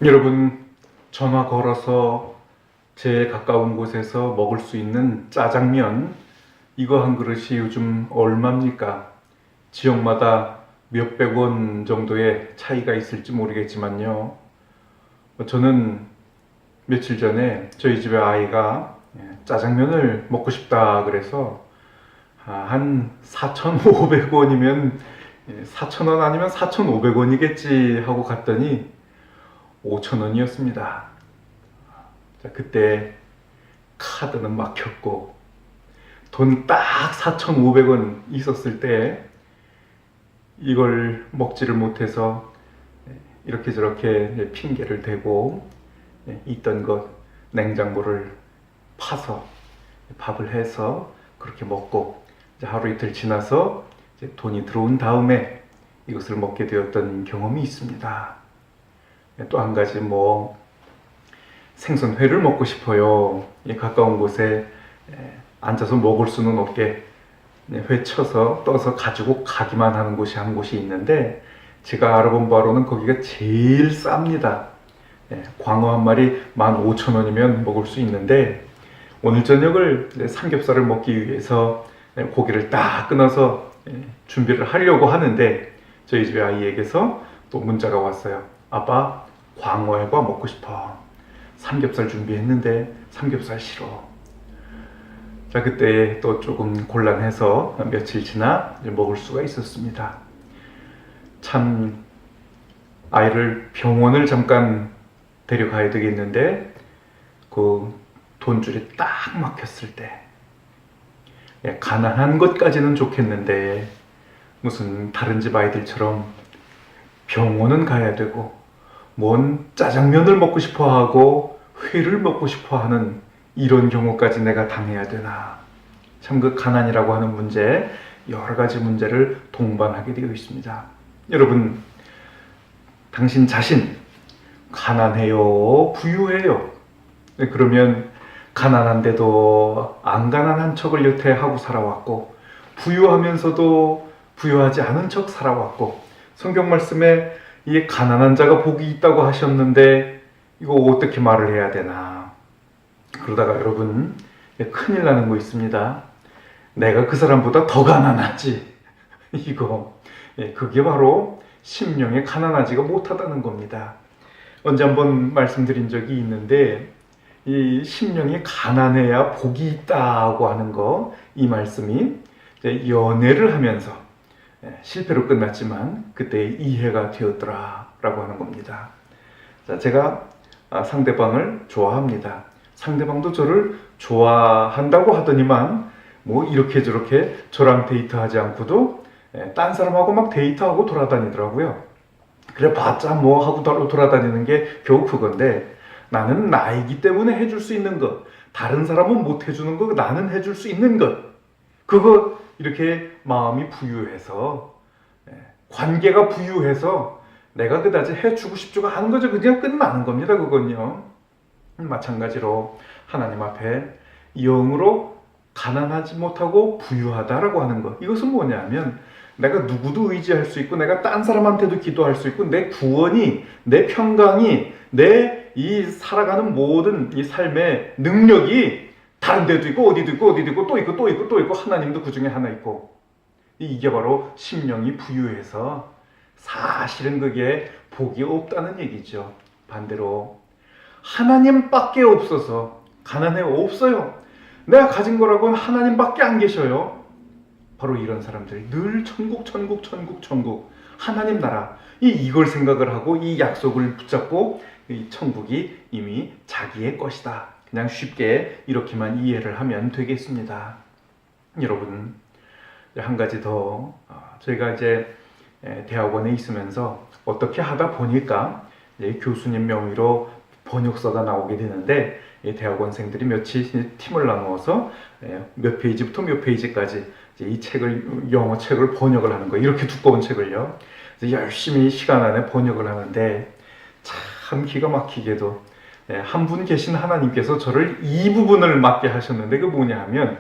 여러분, 전화 걸어서 제일 가까운 곳에서 먹을 수 있는 짜장면, 이거 한 그릇이 요즘 얼마입니까? 지역마다 몇백 원 정도의 차이가 있을지 모르겠지만요. 저는 며칠 전에 저희 집에 아이가 짜장면을 먹고 싶다 그래서 한 4,500원이면 4,000원 아니면 4,500원이겠지 하고 갔더니 5,000원이었습니다. 그때 카드는 막혔고 돈 딱 4,500원 있었을 때 이걸 먹지를 못해서 이렇게 저렇게 핑계를 대고 있던 것 냉장고를 파서 밥을 해서 그렇게 먹고 하루 이틀 지나서 돈이 들어온 다음에 이것을 먹게 되었던 경험이 있습니다. 또 한 가지 생선회를 먹고 싶어요. 가까운 곳에 앉아서 먹을 수는 없게 회 쳐서 떠서 가지고 가기만 하는 곳이 한 곳이 있는데 제가 알아본 바로는 거기가 제일 쌉니다. 광어 한 마리 15,000원이면 먹을 수 있는데 오늘 저녁을 삼겹살을 먹기 위해서 고기를 딱 끊어서 준비를 하려고 하는데 저희 집에 아이에게서 또 문자가 왔어요. 아빠, 광어회가 먹고 싶어. 삼겹살 준비했는데 삼겹살 싫어. 자, 그때 또 조금 곤란해서 며칠 지나 먹을 수가 있었습니다. 참 아이를 병원을 잠깐 데려가야 되겠는데 그 돈줄이 딱 막혔을 때 가난한 것까지는 좋겠는데 무슨 다른 집 아이들처럼 병원은 가야 되고 뭔 짜장면을 먹고 싶어 하고 회를 먹고 싶어 하는 이런 경우까지 내가 당해야 되나. 참 그 가난이라고 하는 문제, 여러 가지 문제를 동반하게 되어 있습니다. 여러분, 당신 자신 가난해요? 부유해요? 그러면 가난한데도 안 가난한 척을 여태 하고 살아왔고 부유하면서도 부유하지 않은 척 살아왔고 성경 말씀에 이 가난한 자가 복이 있다고 하셨는데 이거 어떻게 말을 해야 되나. 그러다가 여러분 큰일 나는 거 있습니다. 내가 그 사람보다 더 가난하지. 이거 그게 바로 심령에 가난하지가 못하다는 겁니다. 언제 한번 말씀드린 적이 있는데 이 심령이 가난해야 복이 있다고 하는 거, 이 말씀이 연애를 하면서 실패로 끝났지만 그때 이해가 되었더라 라고 하는 겁니다. 자, 제가 상대방을 좋아합니다. 상대방도 저를 좋아한다고 하더니만 이렇게 저렇게 저랑 데이트하지 않고도 딴 사람하고 막 데이트하고 돌아다니더라고요. 그래 봤자 하고 돌아다니는 게 겨우 그건데 나는 나이기 때문에 해줄 수 있는 것, 다른 사람은 못 해주는 거 나는 해줄 수 있는 것, 그거 이렇게 마음이 부유해서 관계가 부유해서 내가 그다지 해주고 싶지가 않은 거죠. 그냥 끝나는 겁니다. 그건요. 마찬가지로 하나님 앞에 영으로 가난하지 못하고 부유하다라고 하는 것, 이것은 뭐냐면 내가 누구도 의지할 수 있고 내가 딴 사람한테도 기도할 수 있고 내 구원이, 내 평강이, 내 이 살아가는 모든 이 삶의 능력이 다른 데도 있고 어디도 있고 어디도 있고 또 있고 또 있고 또 있고 하나님도 그 중에 하나 있고, 이게 바로 심령이 부유해서 사실은 그게 복이 없다는 얘기죠. 반대로 하나님밖에 없어서 가난해 없어요. 내가 가진 거라고는 하나님밖에 안 계셔요. 바로 이런 사람들이 늘 천국 천국 천국 천국 하나님 나라 이걸 생각을 하고 이 약속을 붙잡고 이 천국이 이미 자기의 것이다. 그냥 쉽게 이렇게만 이해를 하면 되겠습니다. 여러분, 한 가지 더, 저희가 이제 대학원에 있으면서 어떻게 하다 보니까 교수님 명의로 번역서가 나오게 되는데 대학원생들이 며칠 팀을 나누어서 몇 페이지부터 몇 페이지까지 이 책을, 영어 책을 번역을 하는 거예요. 이렇게 두꺼운 책을요. 열심히 시간 안에 번역을 하는데 참 기가 막히게도 한 분 계신 하나님께서 저를 이 부분을 맡게 하셨는데, 그 뭐냐 하면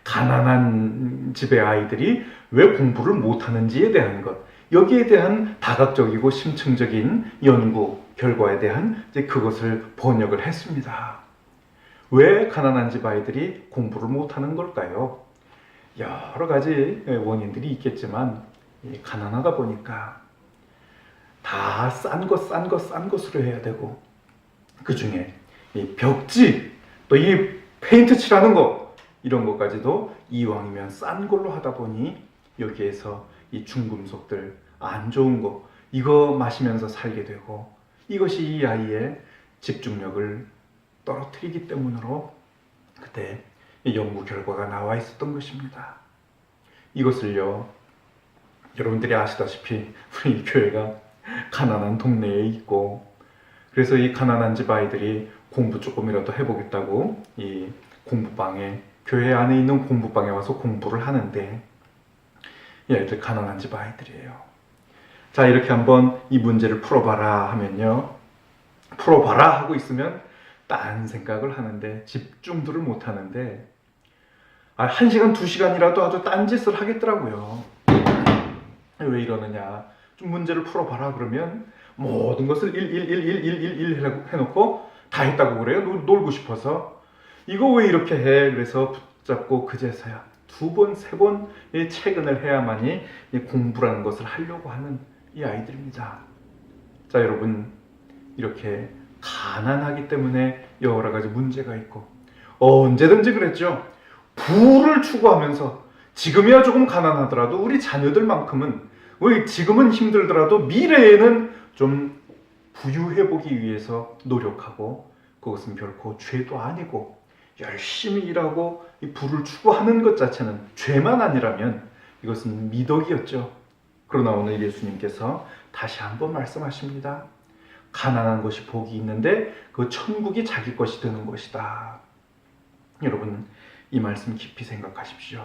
가난한 집의 아이들이 왜 공부를 못하는지에 대한 것, 여기에 대한 다각적이고 심층적인 연구, 결과에 대한 이제 그것을 번역을 했습니다. 왜 가난한 집 아이들이 공부를 못하는 걸까요? 여러 가지 원인들이 있겠지만 가난하다 보니까 다 싼 것으로 해야 되고, 그 중에 이 벽지, 또 이 페인트 칠하는 거, 이런 것까지도 이왕이면 싼 걸로 하다 보니 여기에서 이 중금속들, 안 좋은 거, 이거 마시면서 살게 되고, 이것이 이 아이의 집중력을 떨어뜨리기 때문으로 그때 연구 결과가 나와 있었던 것입니다. 이것을요, 여러분들이 아시다시피 우리 교회가 가난한 동네에 있고, 그래서 이 가난한 집 아이들이 공부 조금이라도 해보겠다고 이 공부방에, 교회 안에 있는 공부방에 와서 공부를 하는데, 이 아이들 가난한 집 아이들이에요. 자, 이렇게 한번 이 문제를 풀어봐라 하면요, 풀어봐라 하고 있으면 딴 생각을 하는데 집중들을 못 하는데, 1시간, 2시간이라도 아주 딴짓을 하겠더라고요. 왜 이러느냐, 좀 문제를 풀어봐라 그러면 모든 것을 1 해놓고 다 했다고 그래요. 놀고 싶어서. 이거 왜 이렇게 해? 그래서 붙잡고 그제서야 2번, 3번 퇴근을 해야만이 공부라는 것을 하려고 하는 이 아이들입니다. 자, 여러분, 이렇게 가난하기 때문에 여러 가지 문제가 있고, 언제든지 그랬죠. 부를 추구하면서 지금이야 조금 가난하더라도 우리 자녀들만큼은, 우리 지금은 힘들더라도 미래에는 좀 부유해보기 위해서 노력하고, 그것은 결코 죄도 아니고, 열심히 일하고 이 부를 추구하는 것 자체는 죄만 아니라면 이것은 미덕이었죠. 그러나 오늘 예수님께서 다시 한번 말씀하십니다. 가난한 것이 복이 있는데 그 천국이 자기 것이 되는 것이다. 여러분, 이 말씀 깊이 생각하십시오.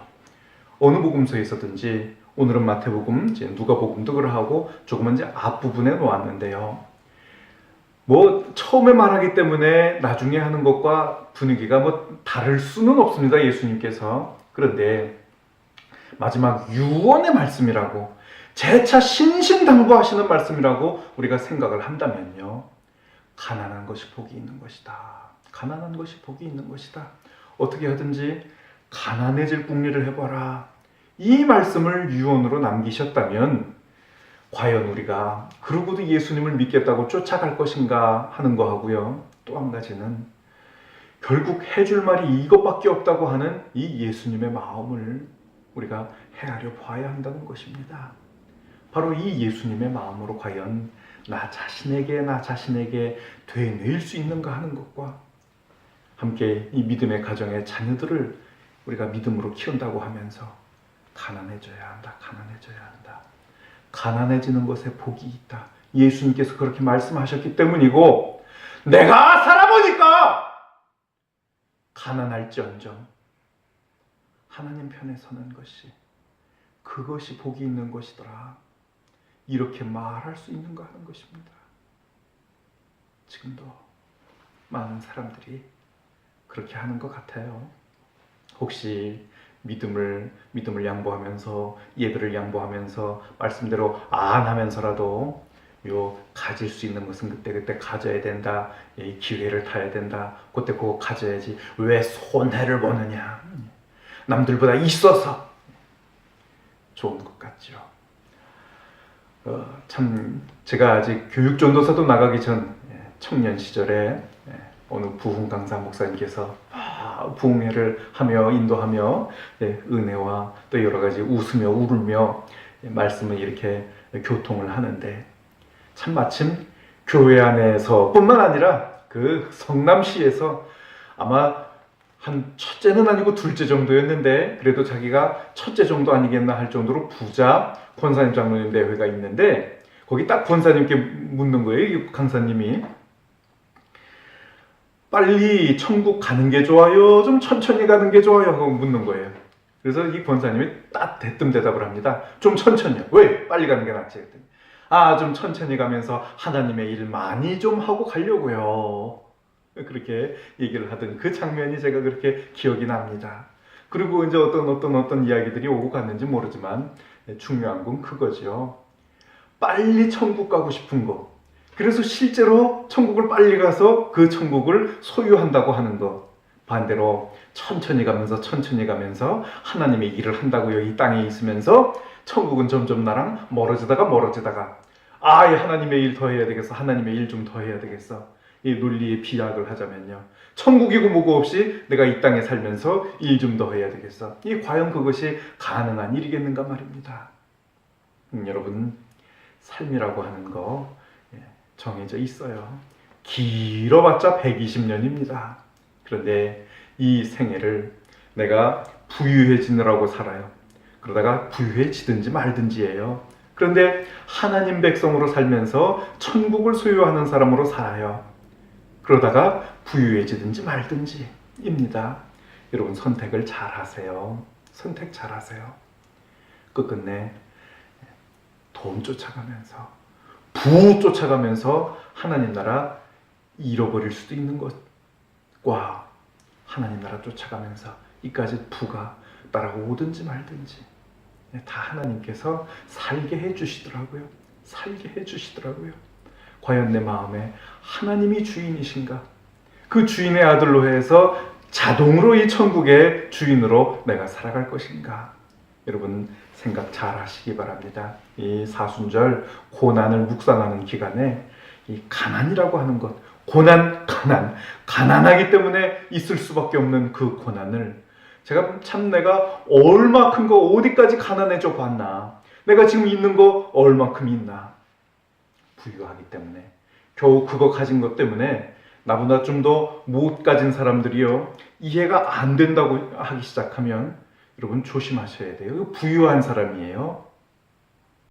어느 복음서에서든지, 오늘은 마태복음, 이제 누가복음도 그러하고 조금은 이제 앞부분에 놓았는데요, 처음에 말하기 때문에 나중에 하는 것과 분위기가 다를 수는 없습니다, 예수님께서. 그런데 마지막 유언의 말씀이라고, 재차 신신당부하시는 말씀이라고 우리가 생각을 한다면요, 가난한 것이 복이 있는 것이다. 가난한 것이 복이 있는 것이다. 어떻게 하든지 가난해질 궁리를 해봐라. 이 말씀을 유언으로 남기셨다면 과연 우리가 그러고도 예수님을 믿겠다고 쫓아갈 것인가 하는 거하고요, 또 한 가지는 결국 해줄 말이 이것밖에 없다고 하는 이 예수님의 마음을 우리가 헤아려 봐야 한다는 것입니다. 바로 이 예수님의 마음으로 과연 나 자신에게 되뇌일 수 있는가 하는 것과 함께 이 믿음의 가정의 자녀들을 우리가 믿음으로 키운다고 하면서 가난해져야 한다. 가난해지는 것에 복이 있다. 예수님께서 그렇게 말씀하셨기 때문이고, 내가 살아보니까 가난할지언정 하나님 편에 서는 것이, 그것이 복이 있는 것이더라. 이렇게 말할 수 있는가 하는 것입니다. 지금도 많은 사람들이 그렇게 하는 것 같아요. 혹시 믿음을 양보하면서, 예배를 양보하면서, 말씀대로 안 하면서라도 가질 수 있는 것은 그때 가져야 된다. 이 기회를 타야 된다. 그때 그거 가져야지. 왜 손해를 보느냐. 남들보다 있어서. 좋은 것 같죠. 참, 제가 아직 교육전도사도 나가기 전 청년 시절에 어느 부흥 강사 목사님께서 부흥회를 하며 인도하며 은혜와 또 여러 가지 웃으며 울으며 말씀을 이렇게 교통을 하는데, 참 마침 교회 안에서 뿐만 아니라 그 성남시에서 아마 한 첫째는 아니고 둘째 정도였는데, 그래도 자기가 첫째 정도 아니겠나 할 정도로 부자 권사님 장로님 대회가 있는데, 거기 딱 권사님께 묻는 거예요. 이 강사님이 빨리 천국 가는 게 좋아요? 좀 천천히 가는 게 좋아요? 하고 묻는 거예요. 그래서 이 권사님이 딱 대뜸 대답을 합니다. 좀 천천히요. 왜? 빨리 가는 게 낫지. 그랬더니, 좀 천천히 가면서 하나님의 일 많이 좀 하고 가려고요. 그렇게 얘기를 하던 그 장면이 제가 그렇게 기억이 납니다. 그리고 이제 어떤 이야기들이 오고 갔는지 모르지만 중요한 건 그거죠. 빨리 천국 가고 싶은 거, 그래서 실제로 천국을 빨리 가서 그 천국을 소유한다고 하는 것. 반대로 천천히 가면서 하나님의 일을 한다고요. 이 땅에 있으면서 천국은 점점 나랑 멀어지다가 하나님의 일 더 해야 되겠어. 하나님의 일 좀 더 해야 되겠어. 이 논리의 비약을 하자면요. 천국이고 뭐고 없이 내가 이 땅에 살면서 일 좀 더 해야 되겠어. 이 과연 그것이 가능한 일이겠는가 말입니다. 여러분, 삶이라고 하는 거 정해져 있어요. 길어봤자 120년입니다. 그런데 이 생애를 내가 부유해지느라고 살아요. 그러다가 부유해지든지 말든지예요. 그런데 하나님 백성으로 살면서 천국을 소유하는 사람으로 살아요. 그러다가 부유해지든지 말든지입니다. 여러분, 선택을 잘 하세요. 선택 잘 하세요. 끝끝내 돈 쫓아가면서, 부 쫓아가면서 하나님 나라 잃어버릴 수도 있는 것과 하나님 나라 쫓아가면서 이까지 부가 따라오든지 말든지 다 하나님께서 살게 해주시더라고요. 살게 해주시더라고요. 과연 내 마음에 하나님이 주인이신가? 그 주인의 아들로 해서 자동으로 이 천국의 주인으로 내가 살아갈 것인가? 여러분, 생각 잘 하시기 바랍니다. 이 사순절 고난을 묵상하는 기간에 이 가난이라고 하는 것, 가난하기 때문에 있을 수밖에 없는 그 고난을 제가 참 내가 얼마큼 거 어디까지 가난해져 봤나? 내가 지금 있는 거 얼마큼 있나? 부유하기 때문에, 겨우 그거 가진 것 때문에 나보다 좀 더 못 가진 사람들이요, 이해가 안 된다고 하기 시작하면 여러분 조심하셔야 돼요. 부유한 사람이에요.